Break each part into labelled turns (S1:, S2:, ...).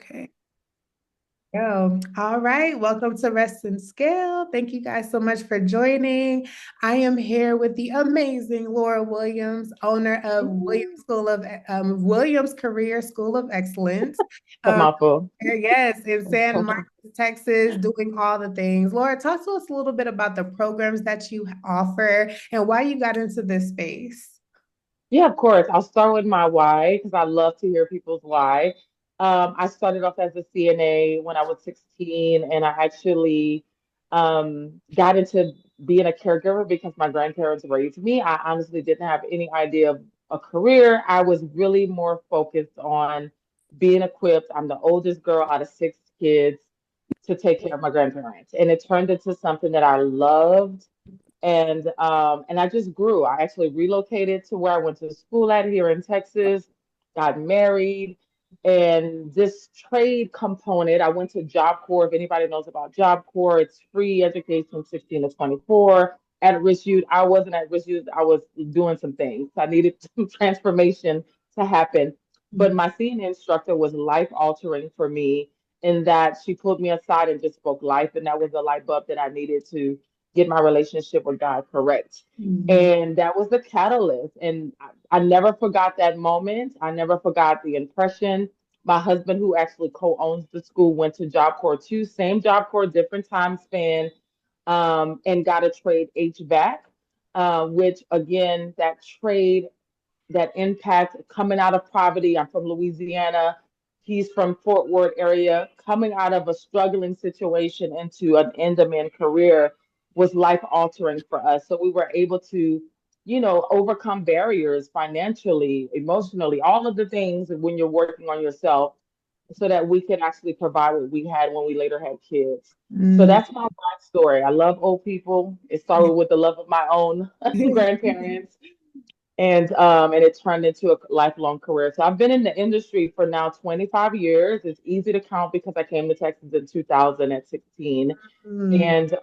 S1: Okay. All right. Welcome to Rest and Scale. Thank you guys so much for joining. I am here with the amazing Lora Williams, owner of Williams Career School of Excellence.
S2: A
S1: Um,
S2: mouthful.
S1: yes, in San Marcos, Texas, doing all the things. Laura, talk to us a little bit about the programs that you offer and why you got into this space.
S2: Yeah, of course. I'll start with my why because I love to hear people's why. I started off as a CNA when I was 16, and I actually got into being a caregiver because my grandparents raised me. I honestly didn't have any idea of a career. I was really more focused on being equipped. I'm the oldest girl out of six kids to take care of my grandparents, and it turned into something that I loved and I just grew. I actually relocated to where I went to school at here in Texas, got married, and this trade component, I went to Job Corps. If anybody knows about Job Corps, it's free education, 16 to 24. At risk youth, I wasn't at risk youth. I was doing some things. I needed some transformation to happen. But my CNA instructor was life altering for me in that she pulled me aside and just spoke life. And that was the light bulb that I needed to get my relationship with God correct.
S1: Mhm.
S2: And that was the catalyst. And I never forgot that moment. I never forgot the impression. My husband, who actually co-owns the school, went to Job Corps too, same Job Corps, different time span, and got a trade HVAC, which again, that trade, that impact coming out of poverty. I'm from Louisiana. He's from Fort Worth area, coming out of a struggling situation into an in-demand career was life altering for us. So we were able to, overcome barriers financially, emotionally, all of the things when you're working on yourself so that we could actually provide what we had when we later had kids. So
S1: Mm.
S2: that's my backstory. I love old people. It started with the love of my own grandparents and it turned into a lifelong career. So I've been in the industry for now 25 years. It's easy to count because I came to Texas in 2000 at 16.
S1: Mm.
S2: And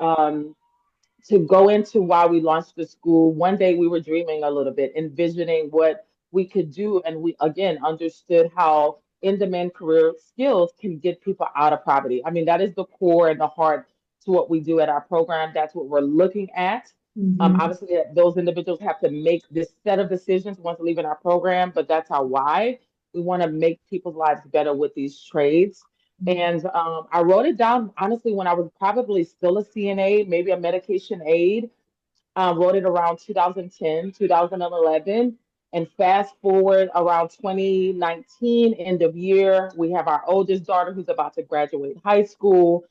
S2: to go into why we launched the school, one day we were dreaming a little bit, envisioning what we could do, and we again understood how in-demand career skills can get people out of poverty. I mean, that is the core and the heart to what we do at our program. That's what we're looking at.
S1: Mhm.
S2: Obviously, those individuals have to make this set of decisions once leaving our program, but that's our why. We want to make people's lives better with these trades. And I wrote it down honestly when I was probably still a CNA, maybe a medication aide. Wrote it around 2010, 2011. And fast forward around 2019, end of year, we have our oldest daughter who's about to graduate high school.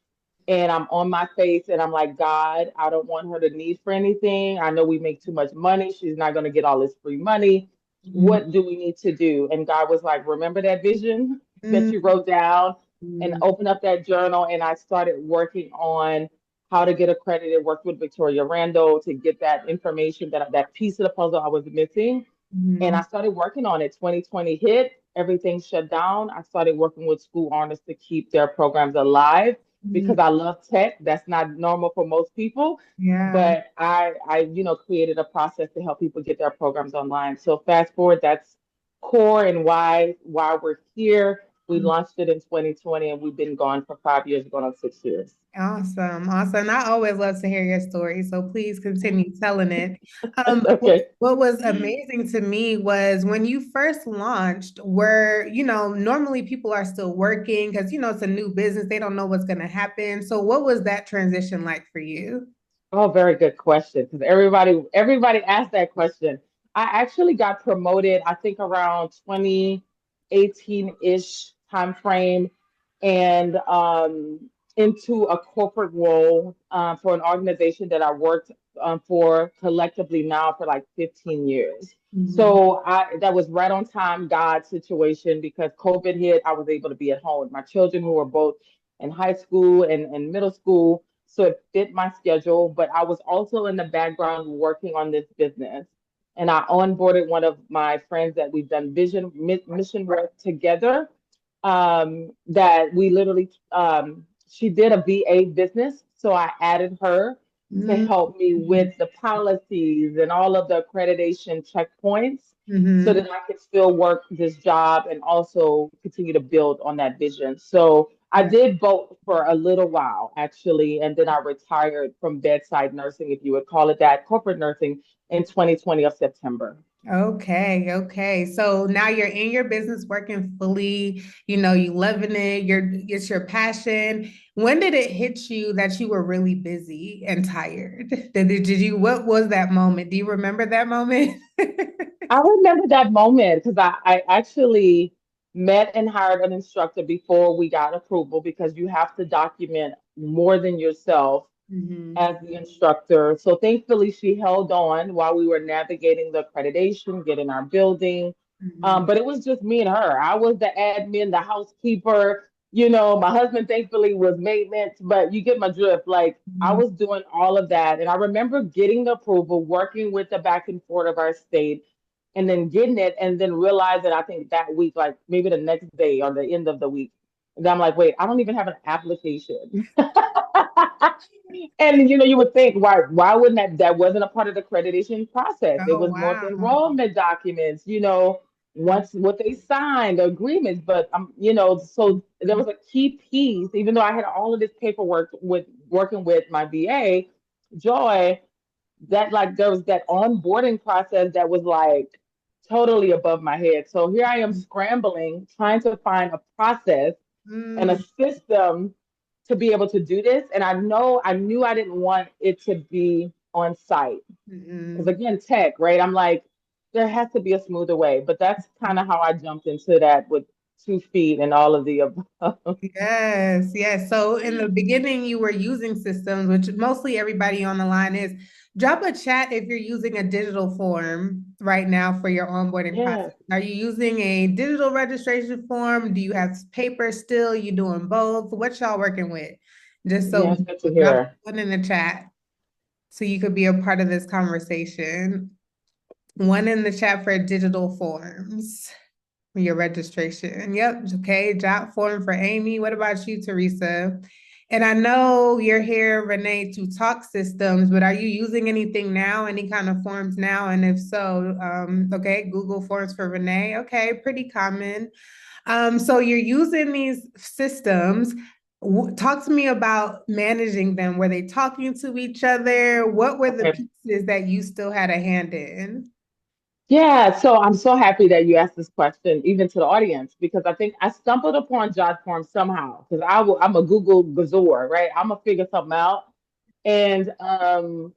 S2: And I'm on my face and I'm like, God, I don't want her to need for anything. I know we make too much money. She's not going to get all this free money.
S1: Mhm.
S2: What do we need to do? And God was like, remember that vision that
S1: Mhm.
S2: you wrote down and
S1: Mhm.
S2: open up that journal. And I started working on how to get accredited, worked with Victoria Randall to get that information, that piece of the puzzle I was missing. And I
S1: Mhm.
S2: started working on it. 2020 hit, everything shut down. I started working with school owners to keep their programs alive
S1: Mhm.
S2: because I love tech. That's not normal for most people.
S1: Yeah.
S2: But I created a process to help people get their programs online. So fast forward, that's core and why we're here. We launched it in 2020 and we've been gone for 5 years, going on 6 years.
S1: Awesome. Awesome. I always love to hear your story. So please continue telling it.
S2: Okay.
S1: What was amazing to me was when you first launched, where, normally people are still working because, it's a new business. They don't know what's going to happen. So what was that transition like for you?
S2: Oh, very good question. Because everybody asked that question. I actually got promoted, I think around 2018-ish time frame, and into a corporate role for an organization that I worked for collectively now for like 15 years.
S1: Mhm.
S2: So that was right on time, God situation, because COVID hit. I was able to be at home with my children who were both in high school and middle school, so it fit my schedule. But I was also in the background working on this business. And I onboarded one of my friends that we've done mission work together. That we literally, she did a VA business. So I added her to
S1: Mm-hmm.
S2: help me with the policies and all of the accreditation checkpoints so
S1: Mm-hmm.
S2: that I could still work this job and also continue to build on that vision. So I did both for a little while, actually, and then I retired from bedside nursing, if you would call it that, corporate nursing in 2020 of September.
S1: Okay, okay. So now you're in your business working fully, you loving it, it's your passion. When did it hit you that you were really busy and tired? What was that moment? Do you remember that moment?
S2: I remember that moment because I actually met and hired an instructor before we got approval because you have to document more than yourself
S1: Hmm.
S2: as the instructor. So thankfully, she held on while we were navigating the accreditation, getting our building.
S1: Hmm.
S2: But it was just me and her. I was the admin, the housekeeper. You know, my husband thankfully was maintenance, but you get my drift. Like I was doing all of that. And I remember getting the approval, working with the back and forth of our state, and then getting it, and then realizing I think that week, like maybe the next day or the end of the week, and I'm like, wait, I don't even have an application. And you would think, why wouldn't that wasn't a part of the accreditation process? It
S1: Oh,
S2: was more the
S1: wow.
S2: enrollment documents, once what they signed, the agreements, but so there was a key piece, even though I had all of this paperwork with working with my VA, Joy, that like there was that onboarding process that was like totally above my head. So here I am scrambling, trying to find a process and a
S1: Mm,
S2: system to be able to do this. And I knew I didn't want it to be on site. Because
S1: mm.
S2: again, tech, right? I'm like, there has to be a smoother way. But that's kind of how I jumped into that with 2 feet and all of the above.
S1: Yes, yes. So in the beginning, you were using systems, which mostly everybody on the line is. Drop a chat if you're using a digital form right now for your onboarding process.
S2: Yes,
S1: Are you using a digital registration form? Do you have paper still? You doing both? What y'all working with? Just so
S2: yes, good to
S1: drop
S2: hear.
S1: one in the chat so you could be a part of this conversation. One in the chat for digital forms. Your registration. Yep. Okay. Job form for Amy. What about you, Teresa? And I know you're here, Renee, to talk systems, but are you using anything now? Any kind of forms now? And if so, okay, Google Forms for Renee. Okay, pretty common. So you're using these systems. Talk to me about managing them. Were they talking to each other? What were the
S2: Okay.
S1: pieces that you still had a hand in?
S2: Yeah, so I'm so happy that you asked this question, even to the audience, because I think I stumbled upon JotForm somehow. Because I'm a Google gazoo, right? I'm gonna figure something out, and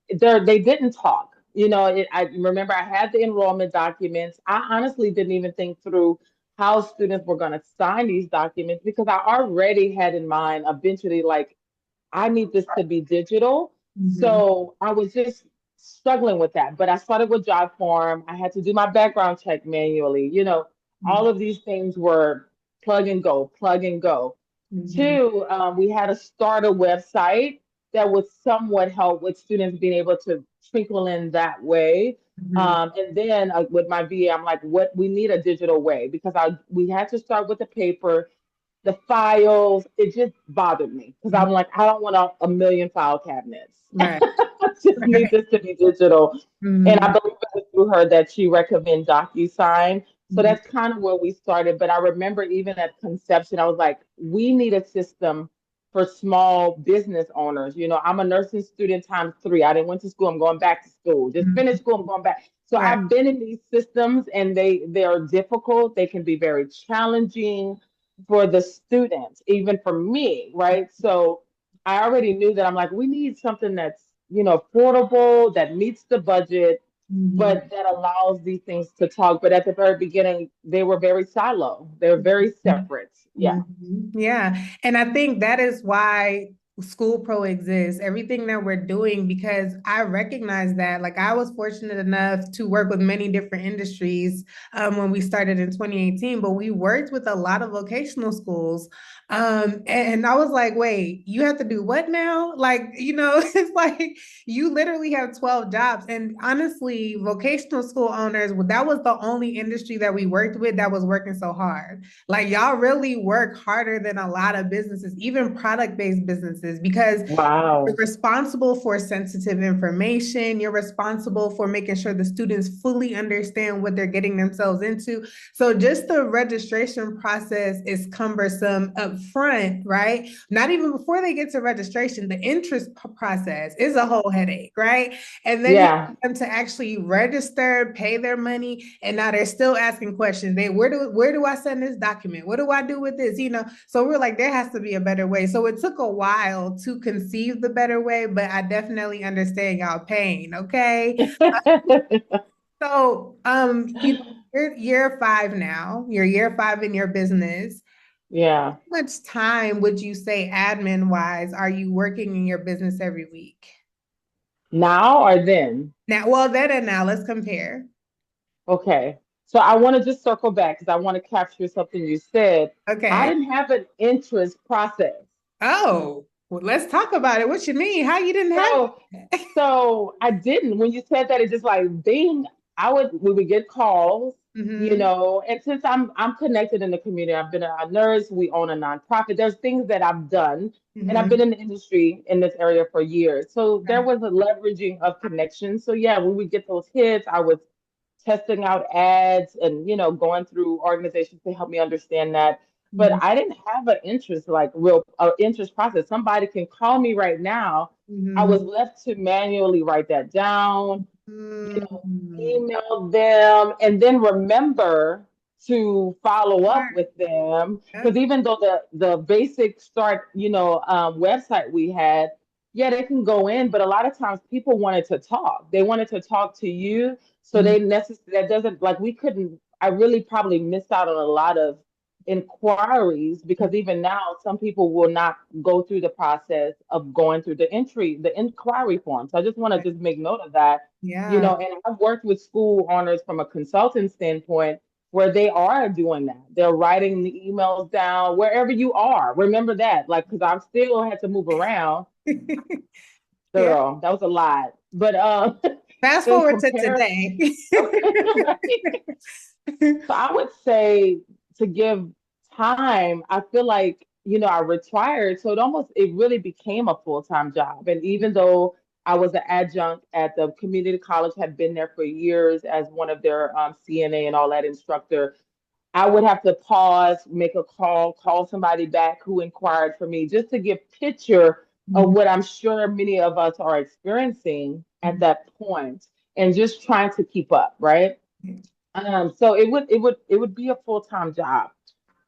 S2: they didn't talk. I remember I had the enrollment documents. I honestly didn't even think through how students were going to sign these documents because I already had in mind eventually, like, I need this to be digital.
S1: Mhm.
S2: So I was just struggling with that. But I started with job form. I had to do my background check manually. All of these things were plug and go, plug and go.
S1: Mhm.
S2: Two, we had to start a website that would somewhat help with students being able to trickle in that way.
S1: Mhm.
S2: And then with my VA, I'm like, what we need a digital way because we had to start with the paper, the files. It just bothered me because I'm
S1: Mhm.
S2: like, I don't want a million file cabinets.
S1: Right.
S2: I just need
S1: Right.
S2: this to be digital. And I
S1: Mhm.
S2: believe it was through her that she recommended DocuSign. So
S1: Mhm.
S2: that's kind of where we started. But I remember even at conception, I was like, we need a system for small business owners. I'm a nursing student times three. I didn't went to school. I'm going back to school. Just finished
S1: Mhm.
S2: school. I'm going back. So
S1: Right.
S2: I've been in these systems and they are difficult. They can be very challenging for the students, even for me, right? So I already knew that I'm like, we need something that's, affordable, that meets the budget,
S1: Mhm.
S2: but that allows these things to talk. But at the very beginning, they were very silo. They were very separate. Yeah.
S1: Mhm. Yeah. And I think that is why School Pro exists, everything that we're doing, because I recognize that. Like, I was fortunate enough to work with many different industries when we started in 2018, but we worked with a lot of vocational schools. And I was like, wait, you have to do what now? Like, it's like you literally have 12 jobs. And honestly, vocational school owners, that was the only industry that we worked with that was working so hard. Like, y'all really work harder than a lot of businesses, even product-based businesses. businesses because you're
S2: Wow.
S1: responsible for sensitive information. You're responsible for making sure the students fully understand what they're getting themselves into. So just the registration process is cumbersome up front, right? Not even before they get to registration, the interest process is a whole headache, right? And then you
S2: Yeah.
S1: want them to actually register, pay their money, and now they're still asking questions. Where do I send this document? What do I do with this? So we're like, there has to be a better way. So it took a while to conceive the better way, but I definitely understand y'all pain. Okay. So you're year five now. You're year five in your business.
S2: Yeah.
S1: How much time would you say admin wise are you working in your business every week?
S2: Now or then?
S1: Now, well, then and now let's compare.
S2: Okay. So I want to just circle back because I want to capture something you said. I
S1: Okay.
S2: didn't have an interest process.
S1: Oh, well, let's talk about it. What you mean? How you didn't have
S2: So
S1: it?
S2: so I didn't. When you said that, it just like ding. We would get calls,
S1: Mm-hmm.
S2: and since I'm connected in the community, I've been a nurse, we own a nonprofit. There's things that I've done, and I've been
S1: Mm-hmm.
S2: in the industry in this area for years. So there was a leveraging of connections. So yeah, when we get those hits, I was testing out ads and going through organizations to help me understand that, but
S1: Mm-hmm.
S2: I didn't have an interest, like real interest process. Somebody can call me right now. I was
S1: Mm-hmm.
S2: left to manually write that down, you know
S1: Mm-hmm.
S2: email them, and then remember to follow up with them, because even though the basic start website we had, yeah, they can go in, but a lot of times people wanted to talk. They wanted to talk to you, so
S1: Mm-hmm.
S2: that doesn't, like, we couldn't. I really probably missed out on a lot of inquiries, because even now some people will not go through the process of going through the inquiry form. So I just want to just make note of that.
S1: Yeah.
S2: And I've worked with school owners from a consultant standpoint, where they are doing that. They're writing the emails down wherever you are. Remember that, like, because I've still had to move around.
S1: Yeah.
S2: Girl, that was a lot. But
S1: Fast
S2: in
S1: forward to
S2: comparison,
S1: today.
S2: so I would say, to give time, I feel like, I retired. So it really became a full-time job. And even though I was an adjunct at the community college, had been there for years as one of their CNA and all that instructor, I would have to pause, make a call somebody back who inquired for me, just to give picture of what I'm sure many of us are experiencing at that point, and just trying to keep up, right? So it would be a full-time job.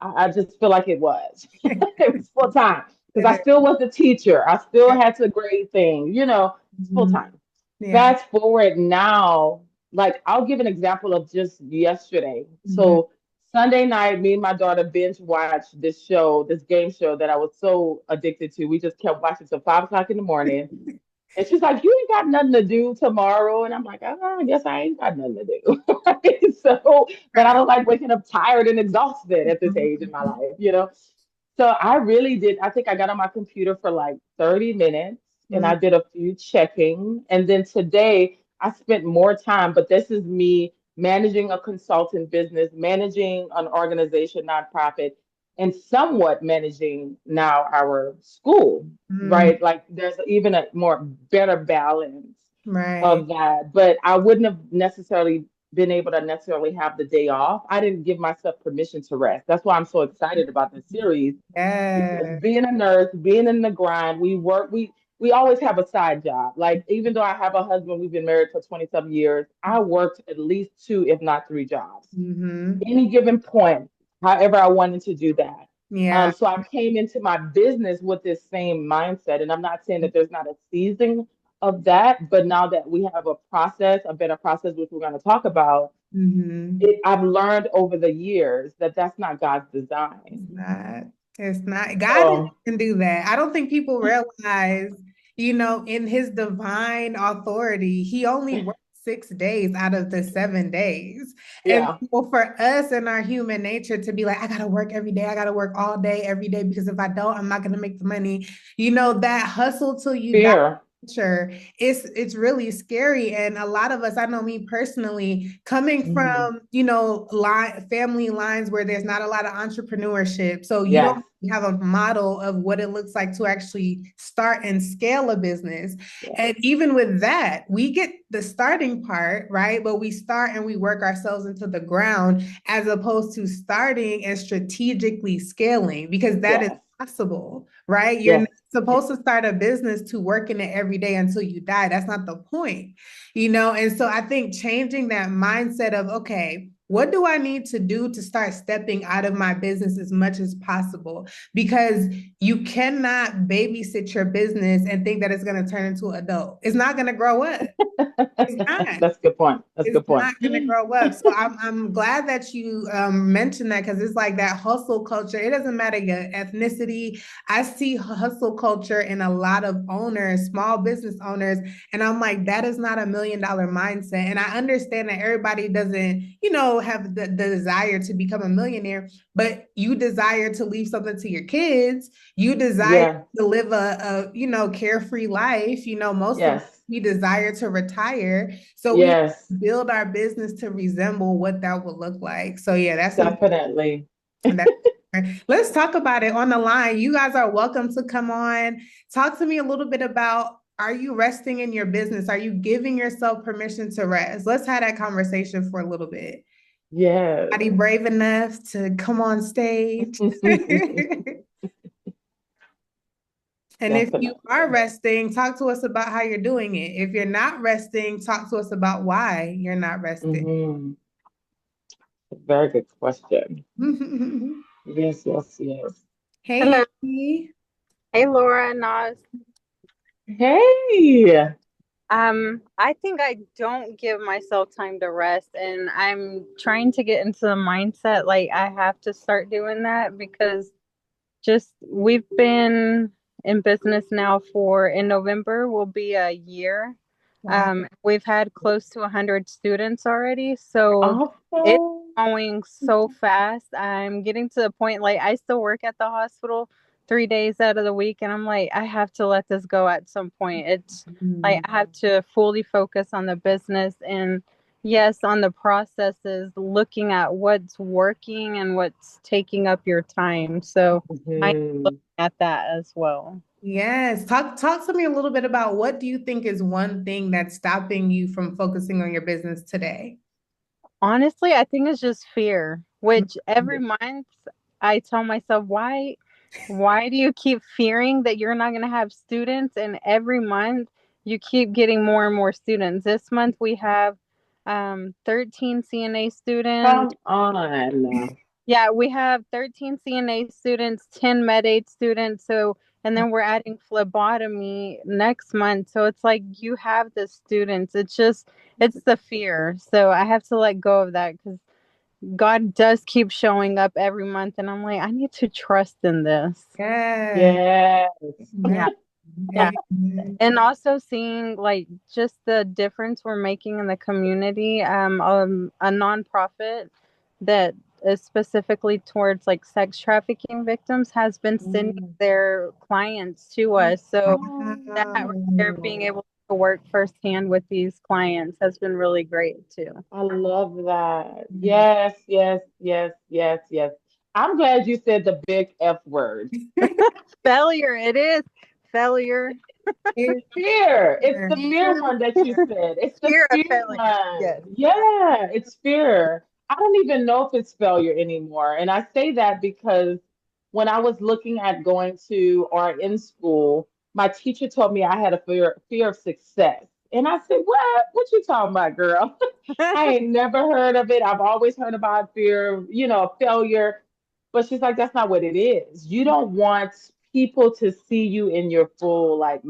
S2: I just feel like it was. It was full time, because I still was a teacher. I still had to grade things, it's full
S1: Mhm.
S2: time.
S1: Yeah.
S2: Fast forward now, like, I'll give an example of just yesterday.
S1: Mhm.
S2: So Sunday night, me and my daughter binge watched this game show that I was so addicted to. We just kept watching till 5 o'clock in the morning. And she's like, "You ain't got nothing to do tomorrow." And I'm like, "Oh, I guess I ain't got nothing to do." So, but I
S1: Right.
S2: don't like waking up tired and exhausted at this age in my life. So I really did. I think I got on my computer for like 30 minutes, and
S1: Mhm.
S2: I did a few checking. And then today I spent more time, but this is me managing a consultant business, managing an organization, nonprofit, and somewhat managing now our school,
S1: Mhm.
S2: right? Like, there's even a more better balance
S1: Right.
S2: of that. But I wouldn't have necessarily been able to necessarily have the day off. I didn't give myself permission to rest. That's why I'm so excited about this series, because
S1: Yeah.
S2: being a nurse, being in the grind, we always have a side job. Like, even though I have a husband, we've been married for 27 years, I worked at least two, if not three jobs.
S1: Mhm.
S2: Any given point, however I wanted to do that.
S1: Yeah.
S2: So I came into my business with this same mindset. And I'm not saying that there's not a season of that, but now that we have a better process, which we're going to talk about,
S1: Mhm.
S2: I've learned over the years that that's not God's
S1: It's
S2: design.
S1: not. It's not. God
S2: So
S1: can do that. I don't think people realize, in his divine authority, he only works 6 days out of the 7 days. And
S2: yeah,
S1: for us and our human nature to be like, I gotta work every day, I gotta work all day, every day, because if I don't, I'm not gonna make the money. That hustle till you die
S2: fear.
S1: Sure. It's really scary. And a lot of us, I know me personally, coming
S2: Mhm.
S1: from, family lines where there's not a lot of entrepreneurship. So you don't
S2: Yes,
S1: have a model of what it looks like to actually start and scale a business.
S2: yes,
S1: And even with that, we get the starting part, right? But we start and we work ourselves into the ground as opposed to starting and strategically scaling because that is
S2: yes,
S1: possible, right? You're
S2: yes.
S1: supposed to start a business to work in it every day until you die. That's not the point. And so I think changing that mindset of, okay, what do I need to do to start stepping out of my business as much as possible? Because you cannot babysit your business and think that it's going to turn into an adult. It's not going to grow up. It's not.
S2: That's a good point. That's a
S1: It's
S2: good point.
S1: not going to grow up. So I'm glad that you mentioned that because it's like that hustle culture. It doesn't matter your ethnicity. I see hustle culture in a lot of owners, small business owners, and I'm like, that is not $1 million mindset. And I understand that everybody doesn't, have the desire to become a millionaire, but you desire to leave something to your kids. You desire
S2: Yeah.
S1: to live a carefree life. Most of us,
S2: Yes.
S1: we desire to retire. So we
S2: Yes.
S1: build our business to resemble what that would look like. So yeah, that's important.
S2: Definitely.
S1: Let's talk about it on the line. You guys are welcome to come on. Talk to me a little bit about, are you resting in your business? Are you giving yourself permission to rest? Let's have that conversation for a little bit.
S2: Yes.
S1: Are you brave enough to come on stage? And if you are
S2: Definitely.
S1: resting, talk to us about how you're doing it. If you're not resting, talk to us about why you're not resting.
S2: Hmm. Very good question. Yes, yes, yes.
S1: Hey,
S3: Hello.
S1: Andy.
S3: Hey, Laura, Nas.
S2: Hey.
S3: I think I don't give myself time to rest, and I'm trying to get into the mindset like I have to start doing that because just we've been in business now for in November will be a year.
S1: Wow.
S3: We've had close to 100 students already, so it's
S2: Awesome.
S3: going so fast. I'm getting to the point like I still work at the hospital 3 days out of the week, and I'm like, I have to let this go at some point. It's like
S1: Mhm.
S3: I have to fully focus on the business and yes, on the processes, looking at what's working and what's taking up your time. So I look
S2: Hmm.
S3: at that as well.
S1: Yes. Talk to me a little bit about what do you think is one thing that's stopping you from focusing on your business today?
S3: Honestly, I think it's just fear, which every month I tell myself, why do you keep fearing that you're not going to have students? And every month you keep getting more and more students. This month we have 13 CNA students.
S2: Come on.
S3: Yeah, we have 13 CNA students, 10 med aid students. So, and then we're adding phlebotomy next month. So it's like you have the students. it's the fear. So I have to let go of that because God does keep showing up every month. And I'm like, I need to trust in this.
S1: Yes.
S2: Yes.
S3: Yeah. Yeah.
S1: Yes.
S3: And also seeing like just the difference we're making in the community. A nonprofit that is specifically towards like sex trafficking victims has been sending
S2: Mm.
S3: their clients to us. So that right there,
S1: Wow.
S3: being able to work firsthand with these clients has been really great too.
S2: I love that. Yes, yes, yes, yes, yes. I'm glad you said the big F word.
S3: Failure, it is failure.
S1: It's
S2: Fear. It's
S1: fair.
S2: the fear one that you said. It's the
S3: Fear of
S2: fear
S3: failure.
S2: one.
S3: Yes.
S2: Yeah, it's fear. I don't even know if it's failure anymore. And I say that because when I was looking at going to or in school, my teacher told me I had a fear of success. And I said, "What? What you talking about, girl? I ain't never heard of it. I've always heard about fear, of failure." But she's like, that's not what it is. You don't want people to see you in your full, like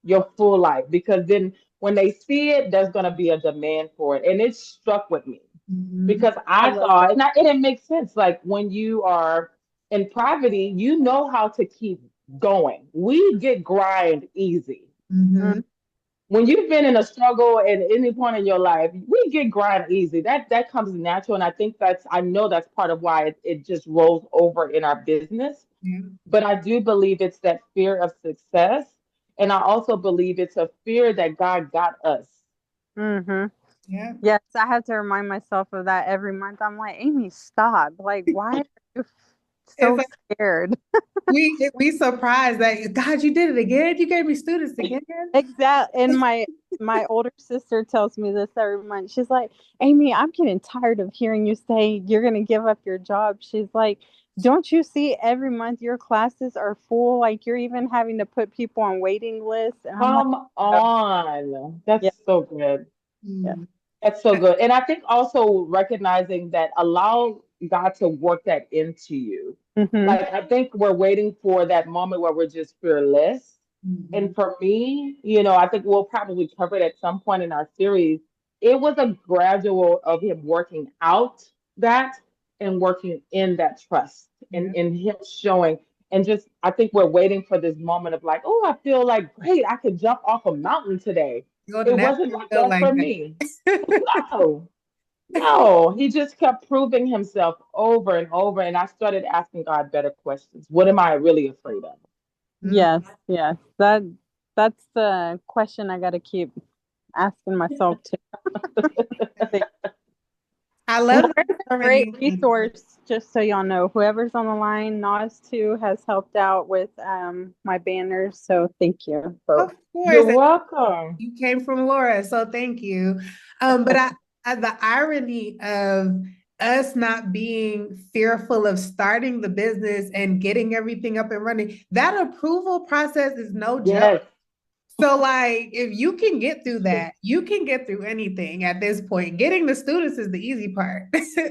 S2: your full life, because then when they see it, there's going to be a demand for it. And it struck with me
S1: Mhm.
S2: because
S3: I
S2: I
S3: love
S2: thought,
S3: that.
S2: and it makes sense. Like when you are in poverty, you know how to keep going. We get grind easy
S3: Mm,
S1: Mhm.
S2: when you've been in a struggle at any point in your life, we get grind easy. That comes natural, and I know that's part of why it just rolls over in our business.
S1: Yeah.
S2: But I do believe it's that fear of success. And I also believe it's a fear that God got us.
S3: Mm-hmm.
S1: Yeah.
S3: Yes, I have to remind myself of that every month. I'm like, Amy, stop. Like, why are you
S1: It's
S3: so
S1: like
S3: scared?
S1: we surprised that God, you did it again. You gave me students again.
S3: Exactly. And my older sister tells me this every month. She's like, Amy, I'm getting tired of hearing you say you're gonna give up your job. She's like, don't you see every month your classes are full? Like you're even having to put people on waiting lists. And I'm like,
S2: Come
S3: oh,
S2: on.
S3: yeah,
S2: That's so good.
S3: yeah.
S1: Mm.
S2: That's so good. And I think also recognizing that allow God to work that into you.
S3: Mm-hmm.
S2: Like, I think we're waiting for that moment where we're just fearless.
S1: Mhm.
S2: And for me, you know, I think we'll probably cover it at some point in our series. It was a gradual of him working out that and working in that trust
S1: Yeah.
S2: and him showing. And just, I think we're waiting for this moment of like, oh, I feel like great, I could jump off a mountain today.
S1: You'll
S2: It
S1: never
S2: wasn't like
S1: feel
S2: that for
S1: like
S2: me.
S1: that.
S2: No, no, he just kept proving himself over and over. And I started asking God better questions. What am I really afraid of?
S1: Mm.
S3: Yes, yes. That's the question I gotta keep asking myself too.
S1: I love
S3: Laura's
S1: that
S3: a
S1: you
S3: great
S1: already.
S3: resource, just so y'all know. Whoever's on the line, Nas too has helped out with my banners. So thank you
S1: Of
S3: both.
S2: You're
S1: course,
S2: welcome.
S1: you came from Laura, so thank you. But the irony of us not being fearful of starting the business and getting everything up and running, that approval process is no joke.
S2: Yes.
S1: So, like, if you can get through that, you can get through anything at this point. Getting the students is the easy part.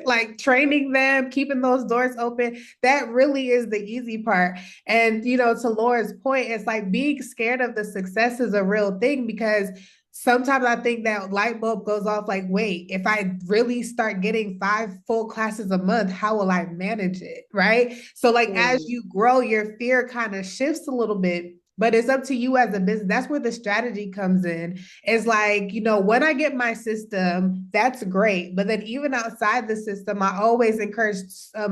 S1: Like training them, keeping those doors open, that really is the easy part. And, to Laura's point, it's like being scared of the success is a real thing because sometimes I think that light bulb goes off like, wait, if I really start getting 5 full classes a month, how will I manage it? Right. So, like, as
S2: Mm.
S1: you grow, your fear kind of shifts a little bit, but it's up to you as a business. That's where the strategy comes in. It's like, when I get my system, that's great. But then even outside the system, I always encourage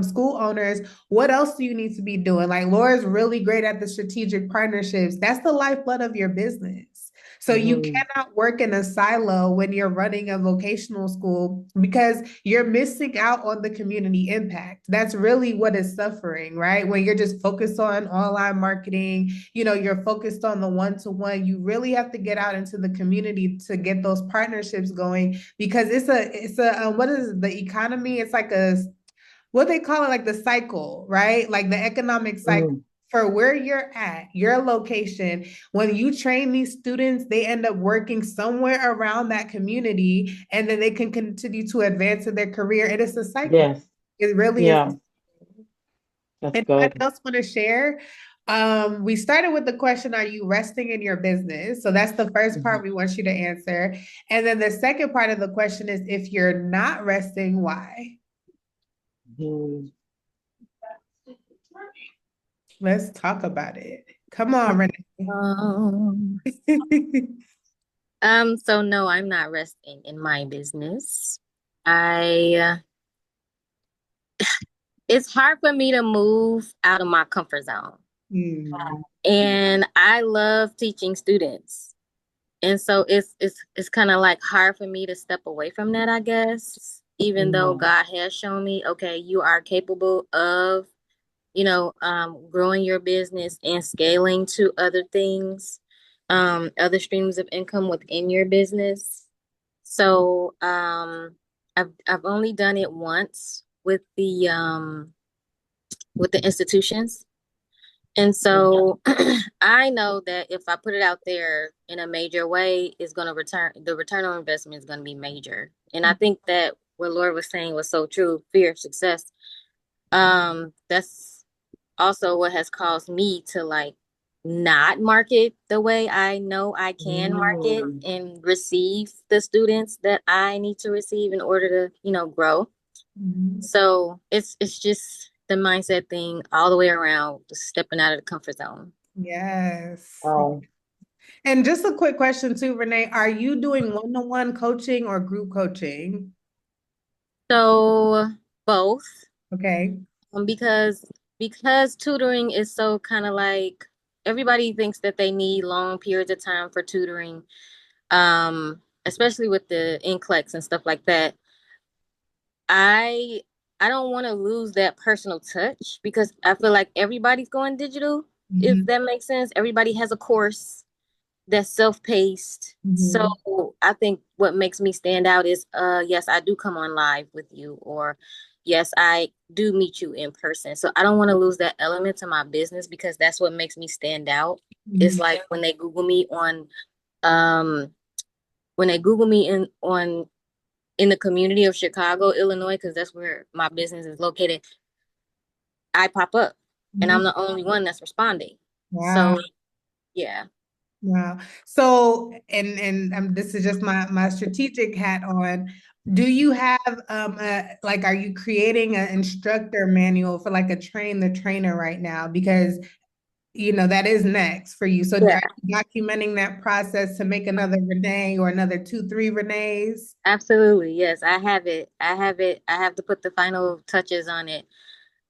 S1: school owners, what else do you need to be doing? Like Laura's really great at the strategic partnerships. That's the lifeblood of your business. So you
S2: Mhm.
S1: cannot work in a silo when you're running a vocational school because you're missing out on the community impact. That's really what is suffering, right? When you're just focused on online marketing, you're focused on the one-to-one. You really have to get out into the community to get those partnerships going because it's a what is it, the economy? It's like what they call it, like the cycle, right? Like the economic cycle
S2: Mm.
S1: for where you're at, your location. When you train these students, they end up working somewhere around that community and then they can continue to advance in their career. It is a cycle.
S2: Yes.
S1: It really is.
S2: Yeah, that's
S1: Anybody
S2: good.
S1: else want to share? We started with the question, are you resting in your business? So that's the first
S2: Mhm.
S1: part we want you to answer. And then the second part of the question is, if you're not resting, why?
S2: Mhm.
S1: Let's talk about it. Come on, Renee.
S4: Um, so no, I'm not resting in my business. I It's hard for me to move out of my comfort zone.
S1: Hmm.
S4: And I love teaching students. And so it's kind of like hard for me to step away from that, I guess, even though
S2: Mhm.
S4: God has shown me, okay, you are capable of, growing your business and scaling to other things, other streams of income within your business. So I've only done it once with the institutions. And so I know that if I put it out there in a major way, it's going to the return on investment is going to be major. And I think that what Laura was saying was so true, fear of success. That's also what has caused me to like not market the way I know I can market
S2: Mm.
S4: and receive the students that I need to receive in order to, grow.
S1: Mhm.
S4: So it's just the mindset thing all the way around, just stepping out of the comfort zone.
S1: Yes.
S2: Oh,
S1: And just a quick question too, Renee. Are you doing one-to-one coaching or group coaching?
S4: So both,
S1: Okay.
S4: because tutoring is so kind of like everybody thinks that they need long periods of time for tutoring, especially with the NCLEX and stuff like that. I I don't want to lose that personal touch because I feel like everybody's going digital, if that makes sense. Everybody has a course that's self-paced. So I think what makes me stand out is yes, I do come on live with you, or yes, I do meet you in person. So I don't want to lose that element to my business because that's what makes me stand out. It's like when they Google me on um when they Google me in the community of Chicago, Illinois, because that's where my business is located, I pop up and I'm the only one that's responding.
S1: Wow.
S4: So yeah.
S1: Wow. So, and this is just my strategic hat on. Do you have like, are you creating an instructor manual for like a train the trainer right now? Because that is next for you. So
S4: Yeah.
S1: are you documenting that process to make another Renee or another 2, 3 Renees?
S4: Absolutely. Yes, I have it. I have it. I have to put the final touches on it.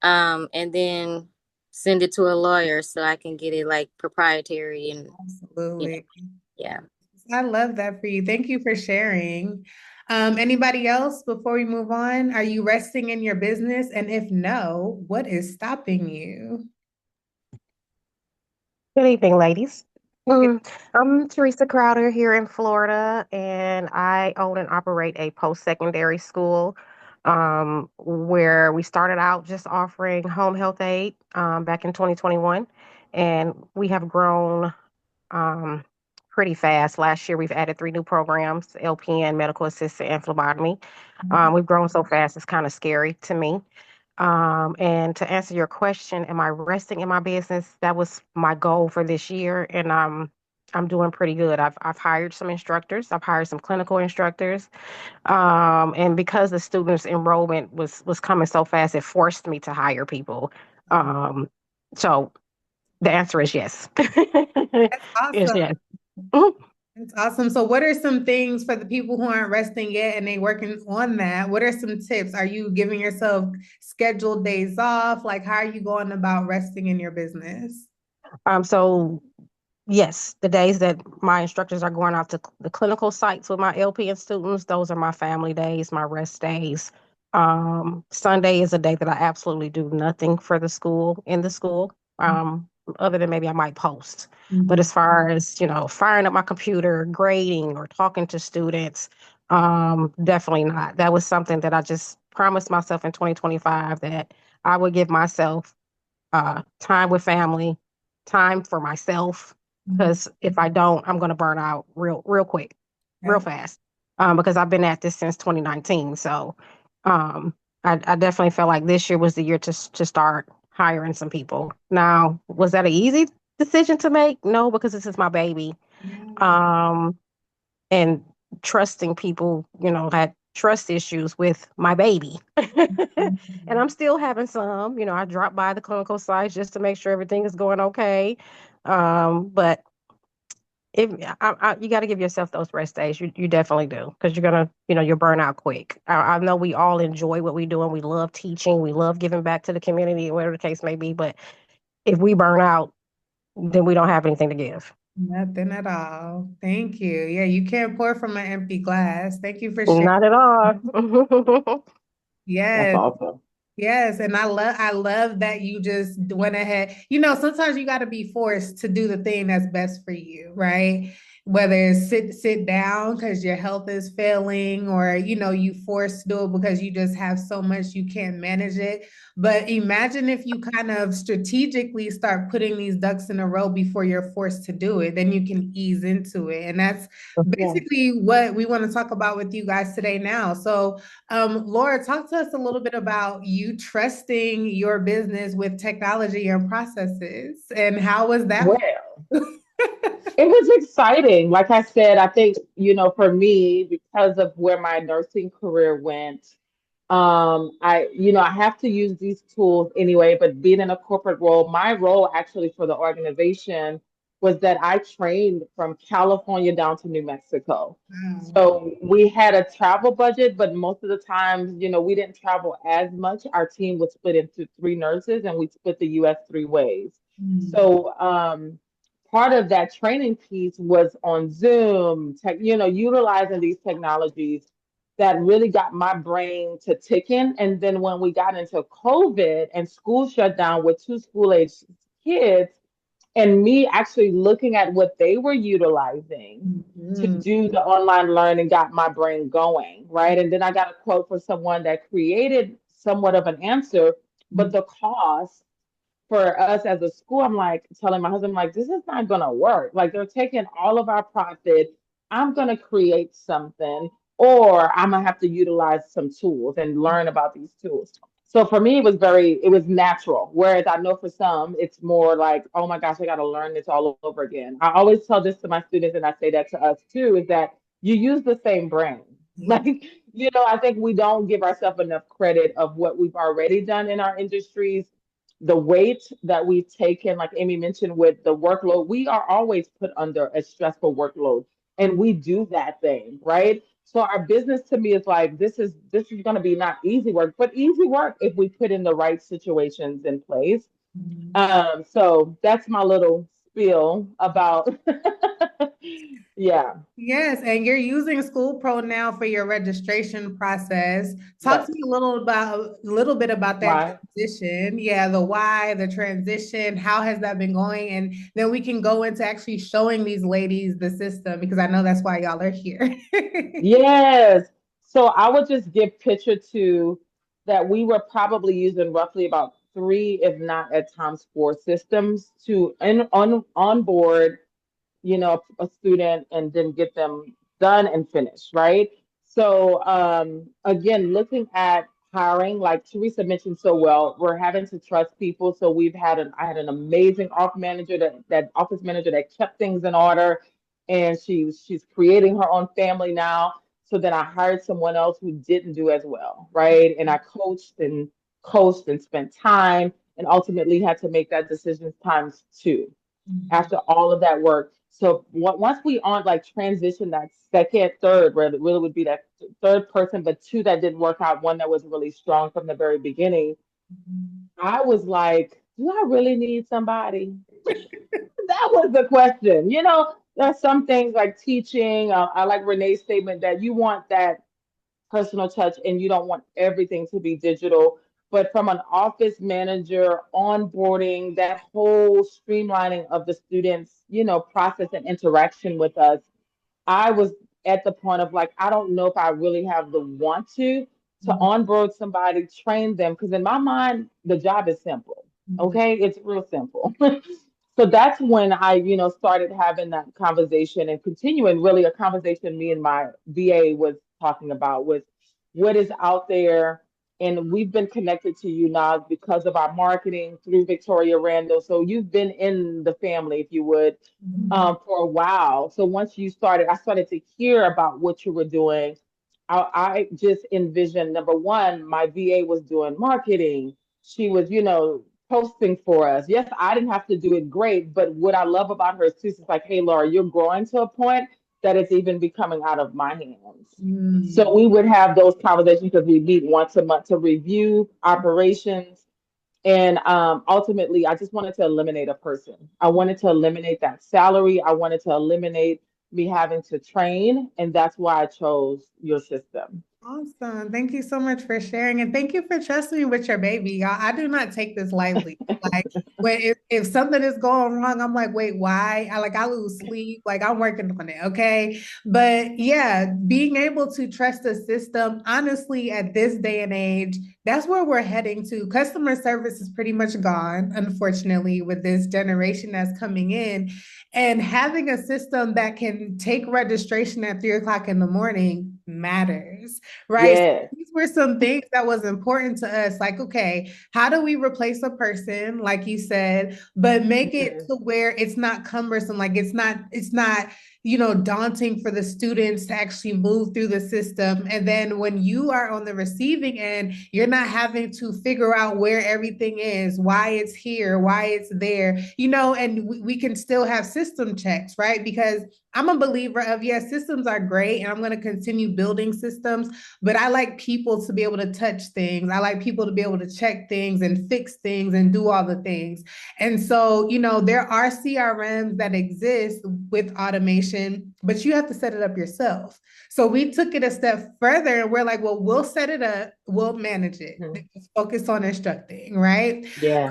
S4: And then send it to a lawyer so I can get it like proprietary and
S1: Absolutely.
S4: Yeah.
S1: I love that for you. Thank you for sharing. Anybody else before we move on? Are you resting in your business? And if no, what is stopping you?
S5: Good evening, ladies. I'm Teresa Crowder here in Florida, and I own and operate a post-secondary school where we started out just offering home health aid back in 2021, and we have grown um, pretty fast. Last year, we've added 3 new programs: LPN, medical assistant, and phlebotomy. We've grown so fast, it's kind of scary to me. And to answer your question, am I resting in my business? That was my goal for this year, and I'm doing pretty good. I've hired some instructors. I've hired some clinical instructors, and because the students' enrollment was coming so fast, it forced me to hire people. Um, so the answer is yes.
S1: That's
S5: Is
S1: awesome.
S5: yes. Mhm.
S1: That's awesome. So what are some things for the people who aren't resting yet and they working on that? What are some tips? Are you giving yourself scheduled days off? Like, how are you going about resting in your business?
S5: So yes, the days that my instructors are going out to the clinical sites with my LPN students, those are my family days, my rest days. Sunday is a day that I absolutely do nothing for the school, in the school, other than maybe I might post. But as far as, firing up my computer, grading, or talking to students, definitely not. That was something that I just promised myself in 2025 that I would give myself time with family, time for myself. Because if I don't, I'm going to burn out real quick, real fast. Because I've been at this since 2019. So I definitely felt like this year was the year to start hiring some people. Now, was that an easy decision to make? No, because this is my baby. And trusting people, had trust issues with my baby. And I'm still having some, I drop by the clinical sites just to make sure everything is going okay. But if you got to give yourself those rest days, you definitely do, because you're gonna, you'll burn out quick. I know we all enjoy what we do and we love teaching, we love giving back to the community, whatever the case may be. But if we burn out, then we don't have anything to give.
S1: Nothing at all. Thank you. Yeah, you can't pour from an empty glass. Thank you for sharing.
S5: Not at all.
S1: Yes.
S2: That's awesome.
S1: Yes, and I love that you just went ahead. Sometimes you got to be forced to do the thing that's best for you, right? Whether it's sit down because your health is failing, or you forced to do it because you just have so much you can't manage it. But imagine if you kind of strategically start putting these ducks in a row before you're forced to do it, then you can ease into it. And that's
S5: Yeah.
S1: basically what we want to talk about with you guys today now. So Lora, talk to us a little bit about you trusting your business with technology and processes, and how was that?
S2: Well, it was exciting. Like I said, I think, for me, because of where my nursing career went, I have to use these tools anyway, but being in a corporate role, my role actually for the organization was that I trained from California down to New Mexico.
S1: Wow.
S2: So we had a travel budget, but most of the times, we didn't travel as much. Our team was split into 3 nurses and we split the US 3 ways.
S1: Mm.
S2: So part of that training piece was on Zoom, utilizing these technologies that really got my brain to ticking. And then when we got into COVID and school shut down with two school-age kids, and me actually looking at what they were utilizing to do the online learning got my brain going, right? And then I got a quote from someone that created somewhat of an answer, but the cost for us as a school, I'm like telling my husband, like, this is not gonna work. Like they're taking all of our profit. I'm gonna create something, or I'm gonna have to utilize some tools and learn about these tools. So for me, it was natural. Whereas I know for some, it's more like, oh my gosh, I gotta learn this all over again. I always tell this to my students, and I say that to us too, is that you use the same brain. Like, I think we don't give ourselves enough credit of what we've already done in our industries, the weight that we've taken, like Amy mentioned, with the workload. We are always put under a stressful workload, and we do that thing, right? So our business to me is like, this is going to be not easy work, but easy work if we put in the right situations in place. So that's my little spiel about yeah.
S1: Yes, and you're using School Pro now for your registration process. Talk
S2: Yes.
S1: to me a little bit about that
S2: Why?
S1: transition. Yeah, the why, the transition, how has that been going? And then we can go into actually showing these ladies the system, because I know that's why y'all are here.
S2: Yes. So I would just give picture to that we were probably using roughly about three, if not at times four systems to onboard, a student and then get them done and finished, right? So again, looking at hiring, like Teresa mentioned so well, we're having to trust people. So I had an amazing office manager that kept things in order, and she's creating her own family now. So then I hired someone else who didn't do as well, right? And I coached and spent time and ultimately had to make that decision times two after all of that work. So once we on like transition that second, third, where it really would be that third person, but two that didn't work out, one that was really strong from the very beginning, I was like, do I really need somebody? That was the question. There's some things like teaching. I like Renee's statement that you want that personal touch and you don't want everything to be digital. But from an office manager, onboarding, that whole streamlining of the students, process and interaction with us, I was at the point of like, I don't know if I really have the want to onboard somebody, train them, because in my mind, the job is simple. Okay, it's real simple. So that's when I, started having that conversation and continuing really a conversation me and my VA was talking about was what is out there. And we've been connected to you now because of our marketing through Victoria Randall. So you've been in the family, if you would, for a while. So once I started to hear about what you were doing. I just envisioned, number one, my VA was doing marketing. She was, posting for us. Yes, I didn't have to do it great, but what I love about her is she's like, hey, Laura, you're growing to a point that it's even becoming out of my hands. So we would have those conversations because we meet once a month to review operations. And ultimately, I just wanted to eliminate a person. I wanted to eliminate that salary. I wanted to eliminate me having to train. And that's why I chose your system.
S1: Awesome. Thank you so much for sharing. And thank you for trusting me with your baby. Y'all, I do not take this lightly. Like if something is going wrong, I'm like, wait, why? I lose sleep. Like I'm working on it. Okay. But yeah, being able to trust the system, honestly, at this day and age, that's where we're heading to. Customer service is pretty much gone, unfortunately, with this generation that's coming in. And having a system that can take registration at 3 o'clock in the morning matters, right?
S2: Yeah.
S1: So these were some things that was important to us. Like, okay, how do we replace a person, like you said, but make it to where it's not cumbersome, like it's not daunting for the students to actually move through the system. And then when you are on the receiving end, you're not having to figure out where everything is, why it's here, why it's there, and we can still have system checks, right? Because I'm a believer of, yes, systems are great, and I'm going to continue building systems, but I like people people to be able to touch things. I like people to be able to check things and fix things and do all the things. And so, there are CRMs that exist with automation, but you have to set it up yourself. So we took it a step further and we're like, well, we'll set it up, we'll manage it, focus on instructing, right?
S2: Yeah.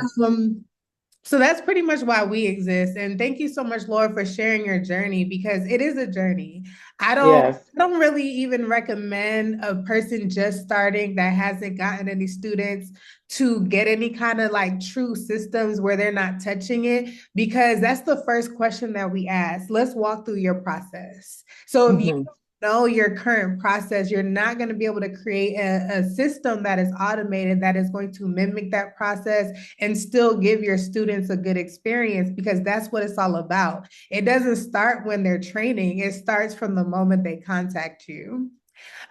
S1: So that's pretty much why we exist. And thank you so much, Laura, for sharing your journey, because it is a journey. I don't really even recommend a person just starting that hasn't gotten any students to get any kind of like true systems where they're not touching it, because that's the first question that we ask. Let's walk through your process. So if you know your current process, you're not going to be able to create a system that is automated that is going to mimic that process and still give your students a good experience, because that's what it's all about. It doesn't start when they're training. It starts from the moment they contact you.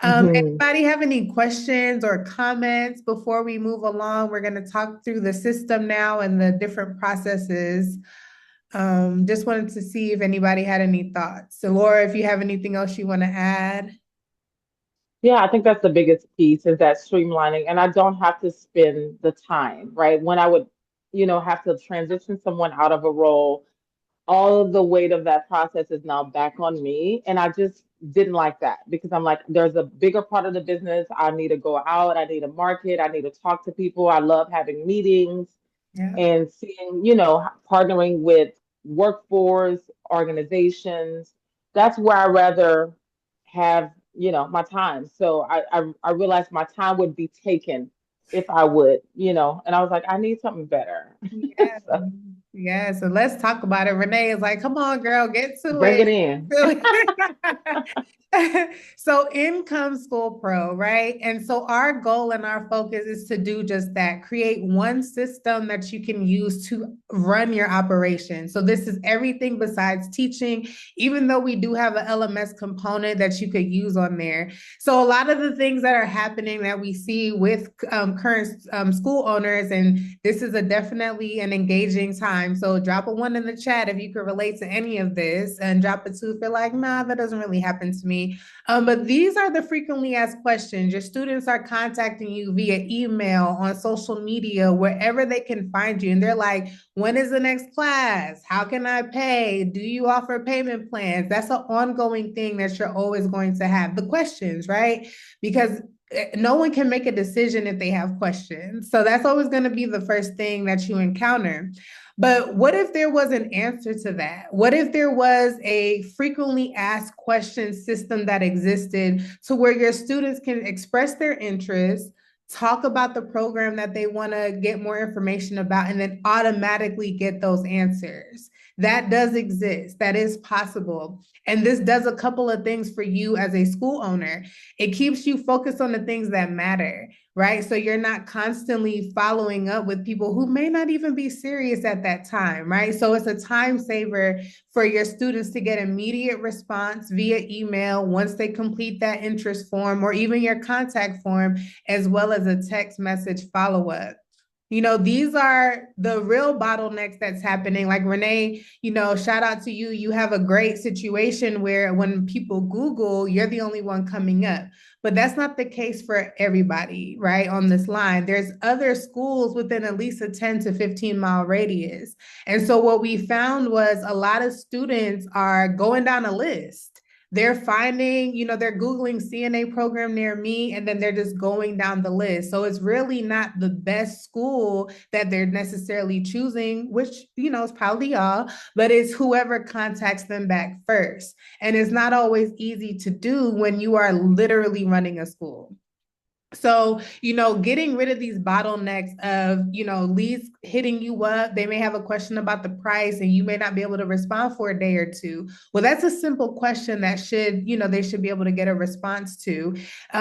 S1: Anybody have any questions or comments before we move along? We're going to talk through the system now and the different processes. Just wanted to see if anybody had any thoughts. So Laura, if you have anything else you want to add.
S2: Yeah, I think that's the biggest piece is that streamlining. And I don't have to spend the time, right? When I would, have to transition someone out of a role, all of the weight of that process is now back on me. And I just didn't like that because I'm like, there's a bigger part of the business. I need to go out, I need to market, I need to talk to people. I love having meetings and seeing, partnering with workforce organizations. That's where I rather have, my time. So I realized my time would be taken if I would, and I was like, I need something better.
S1: Yeah.
S2: So,
S1: Yeah, so let's talk about it. Renee is like, come on, girl, get to
S2: bring
S1: it.
S2: it in.
S1: So Income School Pro, right? And so our goal and our focus is to do just that, create one system that you can use to run your operation. So this is everything besides teaching, even though we do have an LMS component that you could use on there. So a lot of the things that are happening that we see with current school owners, and this is definitely an engaging time. So drop a 1 in the chat if you could relate to any of this, and drop a 2 if you're like, nah, that doesn't really happen to me. But these are the frequently asked questions. Your students are contacting you via email, on social media, wherever they can find you. And they're like, when is the next class? How can I pay? Do you offer payment plans? That's an ongoing thing that you're always going to have. The questions, right? Because no one can make a decision if they have questions. So that's always going to be the first thing that you encounter. But what if there was an answer to that? What if there was a frequently asked questions system that existed to where your students can express their interest, talk about the program that they want to get more information about, and then automatically get those answers? That does exist. That is possible. And this does a couple of things for you as a school owner. It keeps you focused on the things that matter, right? So you're not constantly following up with people who may not even be serious at that time, right? So it's a time saver for your students to get immediate response via email once they complete that interest form, or even your contact form, as well as a text message follow-up. These are the real bottlenecks that's happening. Like Renee, shout out to you. You have a great situation where when people Google, you're the only one coming up. But that's not the case for everybody, right? On this line, there's other schools within at least a 10 to 15-mile radius. And so what we found was a lot of students are going down a list. They're finding, they're Googling CNA program near me, and then they're just going down the list. So it's really not the best school that they're necessarily choosing, which, is probably y'all, but it's whoever contacts them back first. And it's not always easy to do when you are literally running a school. So, getting rid of these bottlenecks of, leads hitting you up, they may have a question about the price and you may not be able to respond for a day or two. Well, that's a simple question that they should be able to get a response to.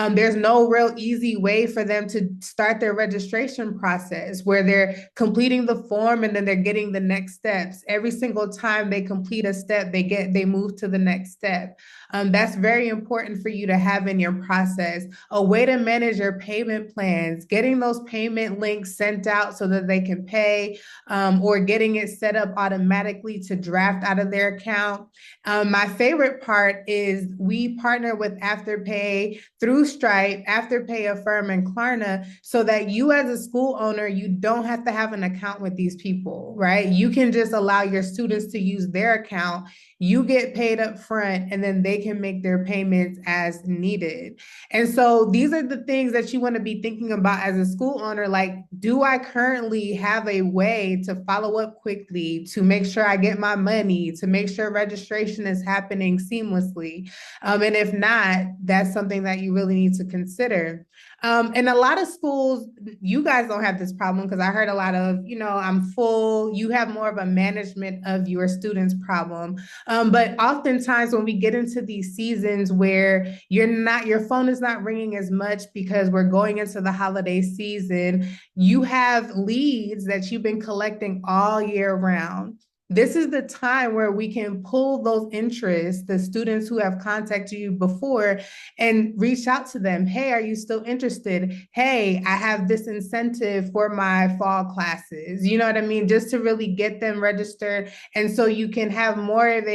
S1: There's no real easy way for them to start their registration process where they're completing the form and then they're getting the next steps. Every single time they complete a step, they move to the next step. That's very important for you to have in your process, a way to manage is your payment plans, getting those payment links sent out so that they can pay, or getting it set up automatically to draft out of their account. My favorite part is we partner with Afterpay through Stripe, Afterpay, Affirm, and Klarna, so that you as a school owner, you don't have to have an account with these people, right? You can just allow your students to use their account. You get paid up front, and then they can make their payments as needed. And so these are the things that you want to be thinking about as a school owner. Like, do I currently have a way to follow up quickly, to make sure I get my money, to make sure registration is happening seamlessly? And if not, that's something that you really need to consider. And a lot of schools, you guys don't have this problem, because I heard a lot of, I'm full. You have more of a management of your students problem. But oftentimes when we get into these seasons where your phone is not ringing as much because we're going into the holiday season, you have leads that you've been collecting all year round. This is the time where we can pull those interests, the students who have contacted you before, and reach out to them. Hey, are you still interested? Hey, I have this incentive for my fall classes. You know what I mean? Just to really get them registered. And so you can have more of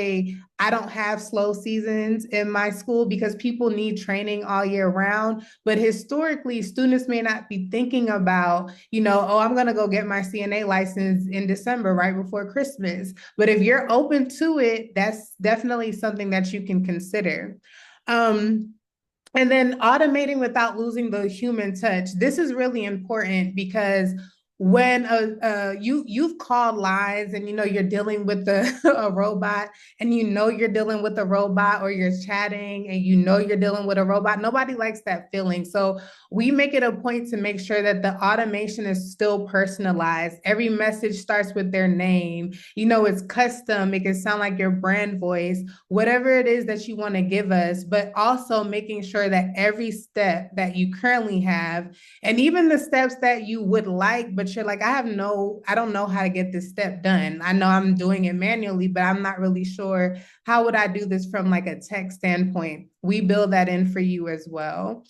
S1: I don't have slow seasons in my school, because people need training all year round. But historically, students may not be thinking about, oh, I'm going to go get my CNA license in December, right before Christmas. But if you're open to it, that's definitely something that you can consider. And then automating without losing the human touch. This is really important, because when you've called lines and you're dealing with a robot, and you're dealing with a robot, or you're chatting and you're dealing with a robot, nobody likes that feeling. So we make it a point to make sure that the automation is still personalized. Every message starts with their name. It's custom. It can sound like your brand voice, whatever it is that you want to give us, but also making sure that every step that you currently have, and even the steps that you would like, but you're like, I don't know how to get this step done. I know I'm doing it manually, but I'm not really sure how would I do this from like a tech standpoint. We build that in for you as well.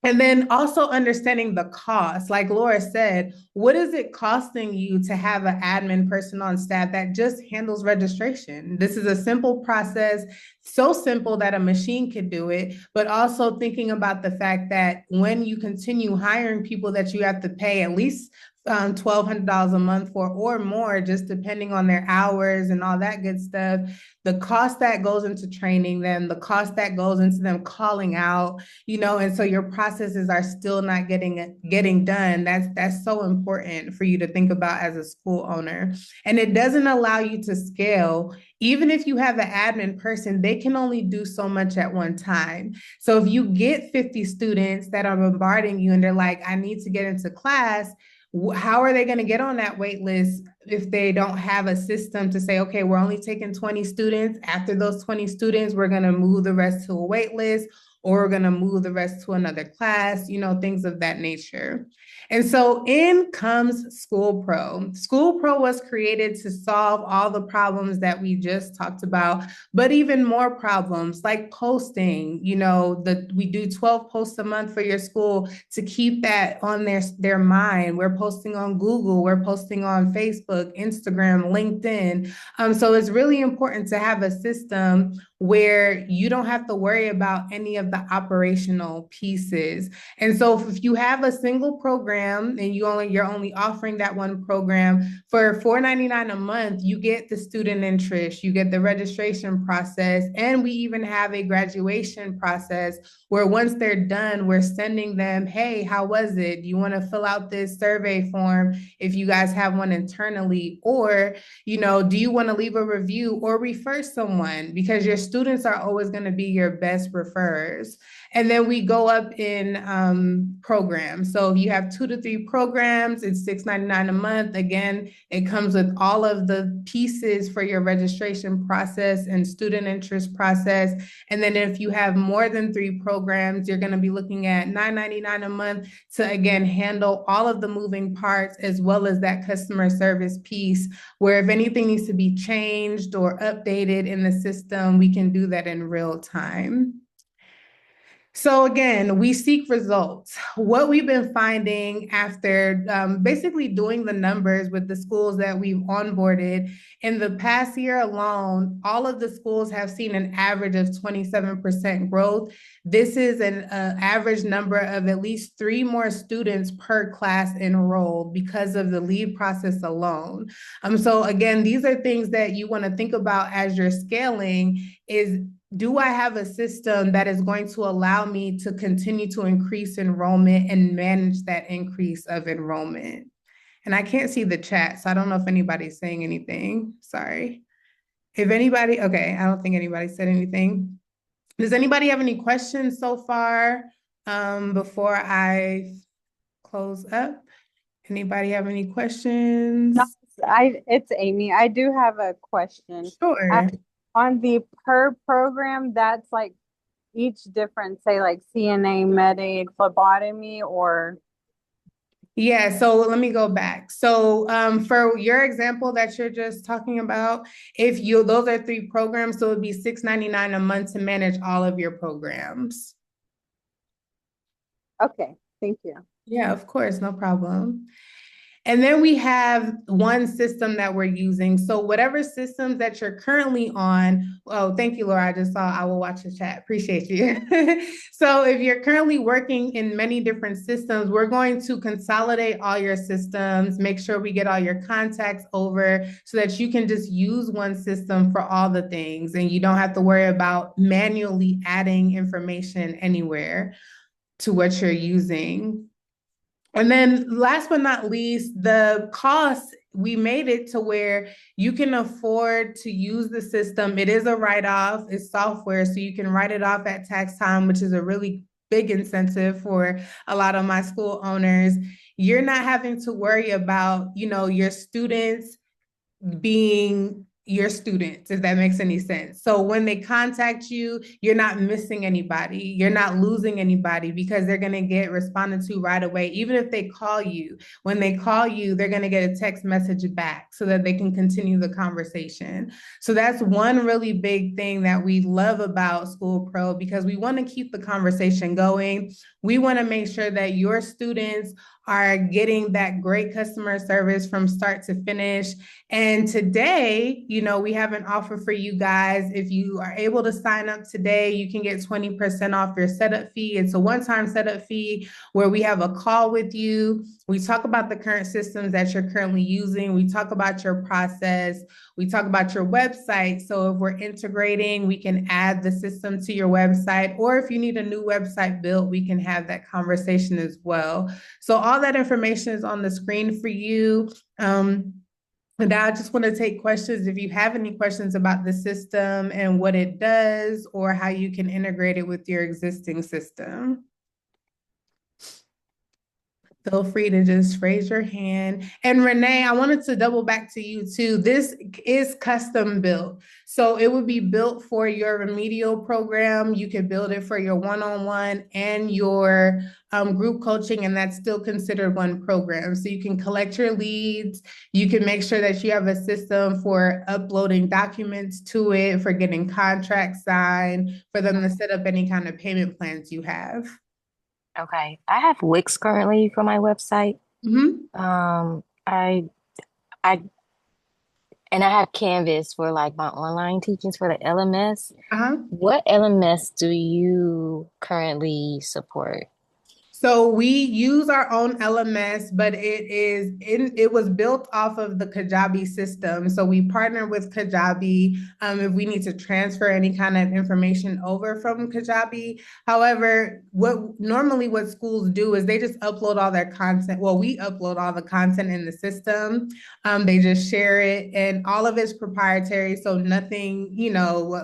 S1: And then also understanding the cost. Like Lora said, what is it costing you to have an admin person on staff that just handles registration? This is a simple process, so simple that a machine could do it, but also thinking about the fact that when you continue hiring people that you have to pay at least $1,200 a month for, or more, just depending on their hours and all that good stuff, the cost that goes into training them, the cost that goes into them calling out, and so your processes are still not getting done. That's so important for you to think about as a school owner. And it doesn't allow you to scale. Even if you have an admin person, they can only do so much at one time. So if you get 50 students that are bombarding you and they're like, I need to get into class, how are they going to get on that wait list if they don't have a system to say, okay, we're only taking 20 students. After those 20 students, we're going to move the rest to a wait list, or we're going to move the rest to another class, things of that nature. And so in comes School Pro. School Pro was created to solve all the problems that we just talked about, but even more problems like posting. We do 12 posts a month for your school to keep that on their mind. We're posting on Google, we're posting on Facebook, Instagram, LinkedIn. So it's really important to have a system where you don't have to worry about any of the operational pieces. And so if you have a single program and you're only offering that one program for $4.99 a month, you get the student interest, you get the registration process, and we even have a graduation process where once they're done, we're sending them, hey, how was it? You want to fill out this survey form if you guys have one internally, or, do you want to leave a review or refer someone? Because your students are always going to be your best referrers. And then we go up in programs. So if you have 2 to 3 programs, it's $6.99 a month. Again, it comes with all of the pieces for your registration process and student interest process. And then if you have more than 3 programs, you're going to be looking at $9.99 a month to, again, handle all of the moving parts, as well as that customer service piece, where if anything needs to be changed or updated in the system, we can do that in real time. So again, we seek results. What we've been finding after basically doing the numbers with the schools that we've onboarded in the past year alone, all of the schools have seen an average of 27% growth. This is an average number of at least 3 more students per class enrolled because of the lead process alone. So again, these are things that you want to think about as you're scaling is, do I have a system that is going to allow me to continue to increase enrollment and manage that increase of enrollment? And I can't see the chat, so I don't know if anybody's saying anything. Sorry. If anybody, okay, I don't think anybody said anything. Does anybody have any questions so far before I close up? Anybody have any questions?
S3: No, it's Amy. I do have a question.
S1: Sure.
S3: On the per program, that's like each different, say like CNA, med aid, phlebotomy, or
S1: Yeah, so let me go back. So for your example that you're just talking about, if you those are 3 programs, so it'd be $6.99 a month to manage all of your programs.
S3: okay, thank you.
S1: Yeah, of course, no problem. And then we have one system that we're using. So whatever systems that you're currently on, oh, thank you, Laura. I just saw, I will watch the chat. Appreciate you. So if you're currently working in many different systems, we're going to consolidate all your systems, make sure we get all your contacts over so that you can just use one system for all the things and you don't have to worry about manually adding information anywhere to what you're using. And then last but not least, the cost, we made it to where you can afford to use the system. It is a write-off, it's software, so you can write it off at tax time, which is a really big incentive for a lot of my school owners. You're not having to worry about, your students being your students, if that makes any sense. So when they contact you, you're not missing anybody. You're not losing anybody because they're going to get responded to right away. Even if they call you, when they call you, they're going to get a text message back so that they can continue the conversation. So that's one really big thing that we love about School Pro because we want to keep the conversation going. We want to make sure that your students are getting that great customer service from start to finish. And today, we have an offer for you guys. If you are able to sign up today, you can get 20% off your setup fee. It's a one-time setup fee where we have a call with you. We talk about the current systems that you're currently using. We talk about your process. We talk about your website. So if we're integrating, we can add the system to your website. Or if you need a new website built, we can have that conversation as well. So all that information is on the screen for you. And I just want to take questions. If you have any questions about the system and what it does or how you can integrate it with your existing system. Feel free to just raise your hand. And Renee, I wanted to double back to you too. This is custom built. So it would be built for your remedial program. You could build it for your one-on-one and your group coaching, and that's still considered one program. So you can collect your leads. You can make sure that you have a system for uploading documents to it, for getting contracts signed, for them to set up any kind of payment plans you have.
S6: Okay, I have Wix currently for my website.
S1: Mm-hmm.
S6: I and I have Canvas for like my online teachings for the LMS.
S1: Uh-huh.
S6: What LMS do you currently support?
S1: So we use our own LMS, but it was built off of the Kajabi system. So we partner with Kajabi if we need to transfer any kind of information over from Kajabi. However, what schools do is they just upload all their content. Well, we upload all the content in the system. They just share it, and all of it's proprietary. So nothing,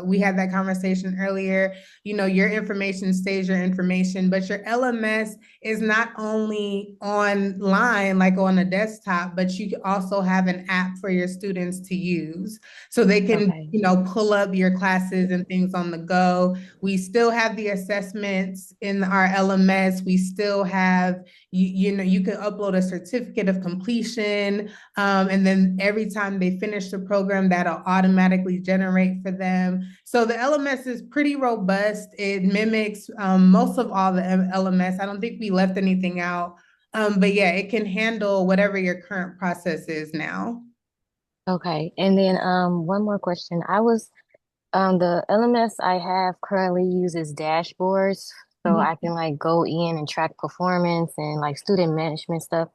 S1: we had that conversation earlier. Your information stays your information, but your LMS is not only online, like on a desktop, but you also have an app for your students to use. So they can,
S6: Okay.
S1: pull up your classes and things on the go. We still have the assessments in our LMS. We still have, you can upload a certificate of completion. And then every time they finish the program, that'll automatically generate for them. So the LMS is pretty robust. It mimics most of all the LMS. I don't think we left anything out. But yeah, it can handle whatever your current process is now.
S6: Okay. And then one more question. The LMS I have currently uses dashboards so
S1: Mhm.
S6: I can like go in and track performance and like student management stuff.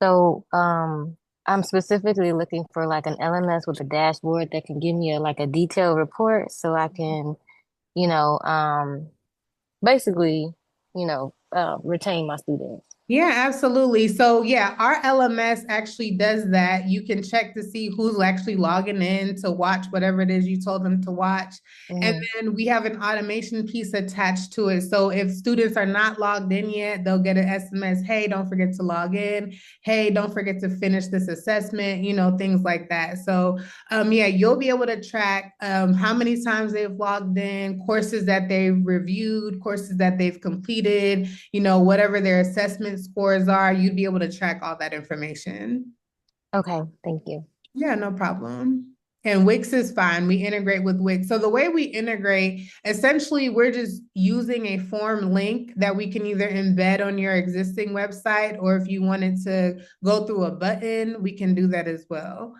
S6: So I'm specifically looking for like an LMS with a dashboard that can give me like a detailed report so I can, you know, basically, retain my students.
S1: Yeah, absolutely. So yeah, our LMS actually does that. You can check to see who's actually logging in to watch whatever it is you told them to watch. And
S6: Hmm.
S1: then we have an automation piece attached to it. So if students are not logged in yet, they'll get an SMS, hey, don't forget to log in. Hey, don't forget to finish this assessment, things like that. So yeah, you'll be able to track how many times they've logged in, courses that they've reviewed, courses that they've completed, whatever their assessment scores are, you'd be able to track all that information.
S6: Okay, thank you.
S1: Yeah, no problem. And Wix is fine. We integrate with Wix. So the way we integrate, essentially, we're just using a form link that we can either embed on your existing website, or if you wanted to go through a button, we can do that as well.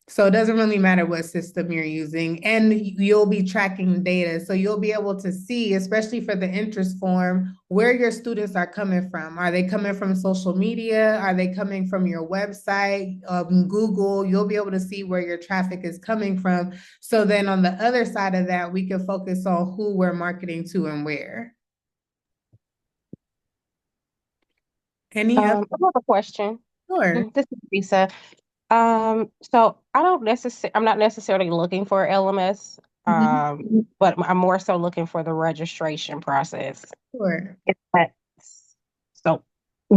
S1: So it doesn't really matter what system you're using, and you'll be tracking data. So you'll be able to see, especially for the interest form, where your students are coming from. Are they coming from social media? Are they coming from your website, Google? You'll be able to see where your traffic is coming from. So then on the other side of that, we can focus on who we're marketing to and where. Any other?
S5: I have a question.
S1: Sure.
S5: This is Lisa. So I'm not necessarily looking for LMS,
S1: Mhm.
S5: but I'm more so looking for the registration process.
S1: Sure.
S5: If that's- So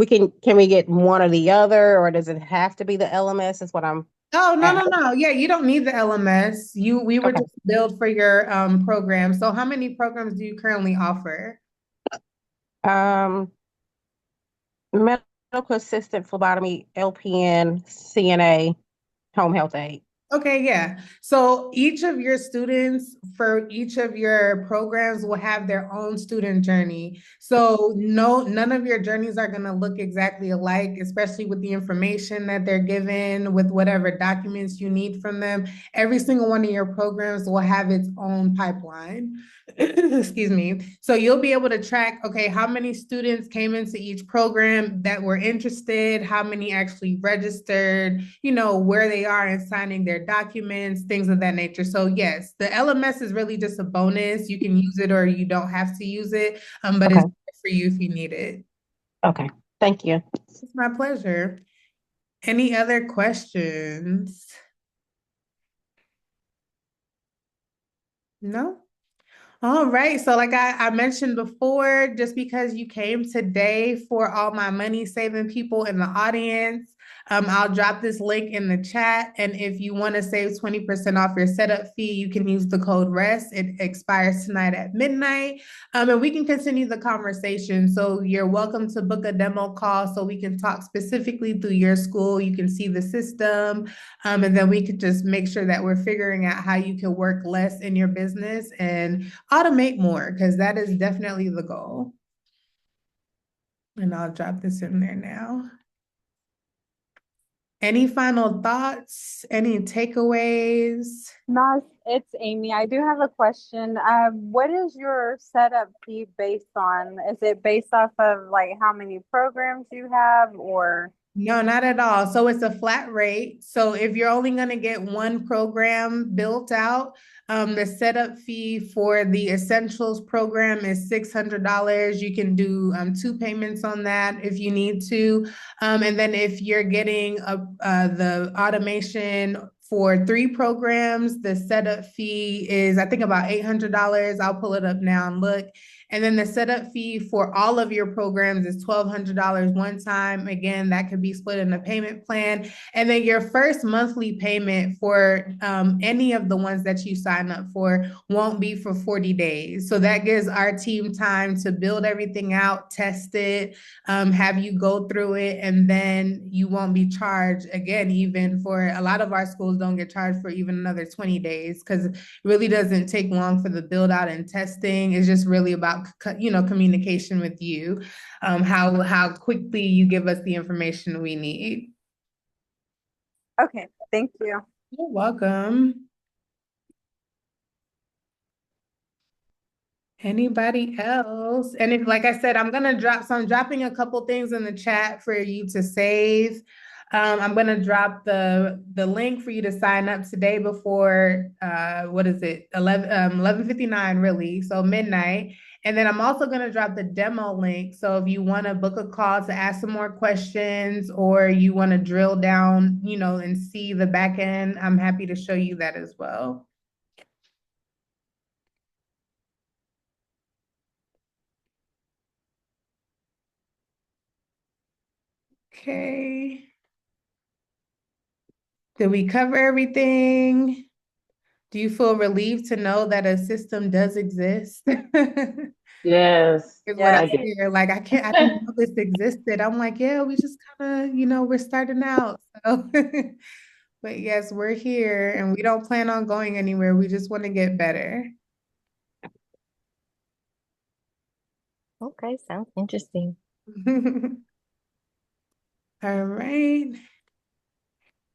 S5: can we get one or the other, or does it have to be the LMS is what I'm
S1: Oh, no, no,
S5: asking.
S1: no. Yeah, you don't need the LMS. We were
S5: Okay.
S1: just billed for your program. So how many programs do you currently offer?
S5: Um, Medical assistant, phlebotomy, LPN, CNA, home health aide.
S1: Okay, yeah. So each of your students for each of your programs will have their own student journey. So none of your journeys are going to look exactly alike, especially with the information that they're given, with whatever documents you need from them. Every single one of your programs will have its own pipeline. Excuse me. So you'll be able to track, okay, how many students came into each program that were interested, how many actually registered, where they are in signing their documents, things of that nature. So yes, the LMS is really just a bonus. You can use it or you don't have to use it, but
S5: Okay.
S1: it's for you if you need it.
S5: Okay. Thank you.
S1: It's my pleasure. Any other questions? No? All right. So like I mentioned before, just because you came today, for all my money saving people in the audience, I'll drop this link in the chat. And if you want to save 20% off your setup fee, you can use the code REST. It expires tonight at midnight. And we can continue the conversation. So you're welcome to book a demo call so we can talk specifically through your school. You can see the system. And then we could just make sure that we're figuring out how you can work less in your business and automate more, because that is definitely the goal. And I'll drop this in there now. Any final thoughts? Any takeaways?
S3: Nas, it's Amy. I do have a question. What is your setup fee based on? Is it based off of like how many programs you have, or?
S1: No, not at all. So it's a flat rate. So if you're only going to get one program built out, the setup fee for the Essentials program is $600. You can do 2 payments on that if you need to. And then if you're getting the automation for 3 programs, the setup fee is, I think, about $800. I'll pull it up now and look. And then the setup fee for all of your programs is $1,200 one time. Again, that could be split in a payment plan. And then your first monthly payment for any of the ones that you sign up for won't be for 40 days. So that gives our team time to build everything out, test it, have you go through it, and then you won't be charged again. Even for a lot of our schools don't get charged for even another 20 days because it really doesn't take long for the build out and testing. It's just really about communication with you, how quickly you give us the information we need.
S3: Okay, thank you.
S1: You're welcome. Anybody else? And if, like I said, I'm dropping a couple things in the chat for you to save. I'm gonna drop the link for you to sign up today before what is it, 11:59 really, so midnight. And then I'm also gonna drop the demo link. So if you want to book a call to ask some more questions, or you want to drill down, and see the back end, I'm happy to show you that as well. Okay. Did we cover everything? Do you feel relieved to know that a system does exist?
S2: Yes,
S1: Is what
S2: I
S1: I
S2: do.
S1: hear. Like, I didn't know this existed. I'm like, yeah, we just kind of, we're starting out. So, but yes, we're here and we don't plan on going anywhere. We just want to get better.
S6: Okay, sounds interesting.
S1: All right.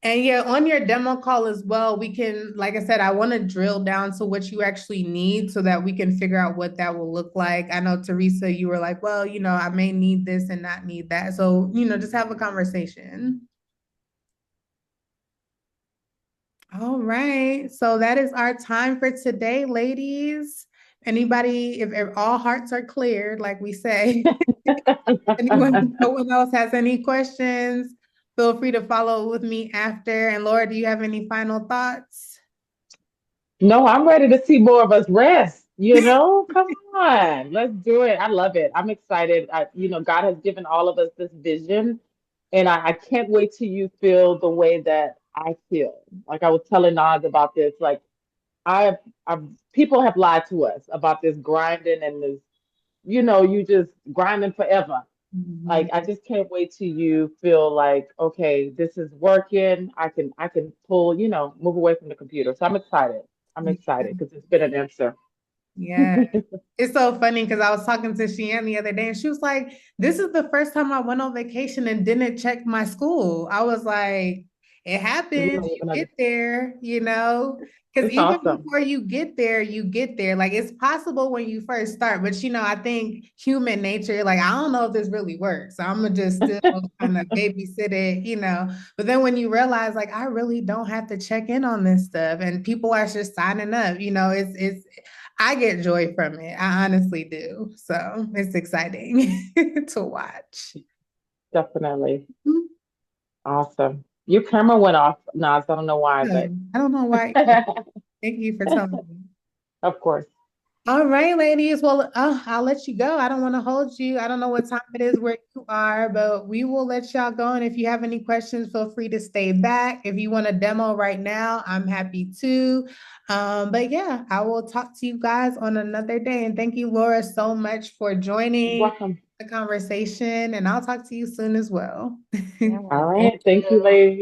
S1: And yeah, on your demo call as well, we can, like I said, I want to drill down to what you actually need so that we can figure out what that will look like. I know, Teresa, you were like, well, I may need this and not need that. So, just have a conversation. All right. So that is our time for today, ladies. Anybody, if all hearts are cleared, like we say, no one else has any questions, feel free to follow with me after. And Laura, do you have any final thoughts?
S2: No, I'm ready to see more of us rest. Come on, let's do it. I love it. I'm excited. God has given all of us this vision, and I can't wait till you feel the way that I feel. Like I was telling Nas about this. Like I've people have lied to us about this grinding and this, you just grinding forever. Like I just can't wait till you feel like, okay, this is working. I can pull, move away from the computer. So I'm excited. I'm excited because it's been an answer.
S1: Yeah. It's so funny because I was talking to Sheehan the other day and she was like, this is the first time I went on vacation and didn't check my school. I was like, it
S2: You
S1: happens,
S2: don't
S1: you
S2: even
S1: get
S2: understand.
S1: there, because
S2: It's
S1: even
S2: awesome.
S1: before you get there, you get there. Like it's possible when you first start, but I think human nature, like, I don't know if this really works. So I'm gonna just still kind of babysit it. But then when you realize, like, I really don't have to check in on this stuff and people are just signing up, I get joy from it. I honestly do. So it's exciting to watch.
S2: Definitely. Awesome. Your camera went off, Nas. I don't know why, but
S1: I don't know why. Thank you for telling me.
S2: of course.
S1: All right, ladies. Well, I'll let you go. I don't want to hold you. I don't know what time it is where you are, but we will let y'all go. And if you have any questions, feel free to stay back. If you want a demo right now, I'm happy to. But yeah, I will talk to you guys on another day. And thank you, Laura, so much for
S2: You're
S1: joining
S2: welcome.
S1: the conversation. And I'll talk to you soon as well.
S6: All
S2: All
S6: right, thank
S2: right. Thank you,
S6: you.
S2: ladies.